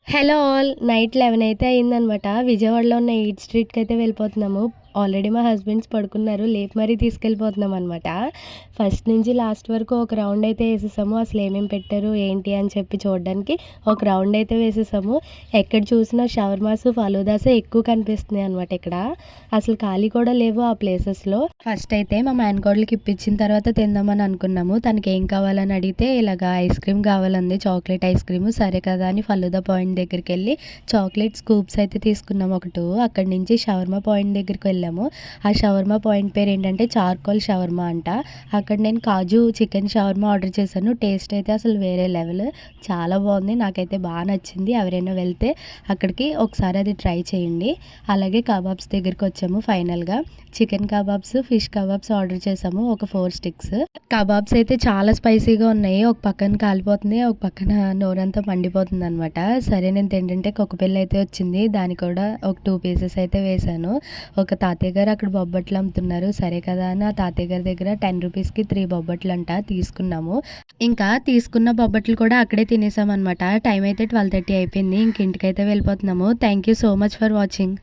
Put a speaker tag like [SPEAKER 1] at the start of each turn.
[SPEAKER 1] Hello all. Night 11 అయితే అయిందనమాట. విజయవాడలో ఉన్న ఈట్ స్ట్రీట్‌కి అయితే వెళ్ళిపోతున్నాము. ఆల్రెడీ మా హస్బెండ్స్ పడుకున్నారు. లేపి మరీ తీసుకెళ్ళిపోతున్నామనమాట. ఫస్ట్ నుంచి లాస్ట్ వరకు ఒక రౌండ్ అయితే ఏసేసాము. అసలు ఏమేమి పెట్టారు, ఏంటి అని చెప్పి చూడడానికి ఒక రౌండ్ అయితే వేసేసాము. ఎక్కడ చూసినా షవర్మాస్, ఫలూదాసే ఎక్కువ కనిపిస్తున్నాయి అనమాట ఇక్కడ. అసలు ఖాళీ కూడా లేవు ఆ ప్లేసెస్‌లో. ఫస్ట్ అయితే మా మేనకోడలికి ఇప్పించిన తర్వాత తిందామని అనుకున్నాము. తనకి ఏం కావాలని అడిగితే ఇలాగా ఐస్ క్రీమ్ కావాలంది. Chocolate ice cream. సరే కదా అని ఫలూదా పాయింట్ దగ్గరికెళ్ళి చాక్లెట్ స్కూప్స్ అయితే తీసుకున్నాము ఒక 2. అక్కడి నుంచి షవర్మా పాయింట్ దగ్గరికి వెళ్ళాము. ఆ షవర్మా పాయింట్ పేరు ఏంటంటే చార్కోల్ షవర్మా అంట. అక్కడ నేను కాజు చికెన్ షవర్మా ఆర్డర్ చేశాను. టేస్ట్ అయితే అసలు వేరే లెవెల్. చాలా బాగుంది. నాకైతే బాగా నచ్చింది. ఎవరైనా వెళ్తే అక్కడికి ఒకసారి అది ట్రై చేయండి. అలాగే కబాబ్స్ దగ్గరికి వచ్చాము ఫైనల్గా. Chicken kebabs, fish kebabs order చేసాము. ఒక 4 స్టిక్స్. కబాబ్స్ అయితే చాలా స్పైసీగా ఉన్నాయి. ఒక పక్కన కాలిపోతుంది, ఒక పక్కన నోరంతా మండిపోతుంది అనమాట. సరే నేను తింటుంటే కుక్కపిల్ల అయితే వచ్చింది. దాన్ని కూడా ఒక 2 పీసెస్ అయితే వేశాను. ఒక తాతయ్య గారు అక్కడ బొబ్బట్లు అమ్ముతున్నారు. సరే కదా అని ఆ తాతయ్య గారి దగ్గర 10 రూపీస్కి 3 బొబ్బట్లు అంట తీసుకున్నాము. ఇంకా తీసుకున్న బొబ్బట్లు కూడా అక్కడే తినేసామన్నమాట. టైం అయితే 12:30 అయిపోయింది. ఇంక ఇంటికైతే వెళ్ళిపోతున్నాము. Thank you so much for watching.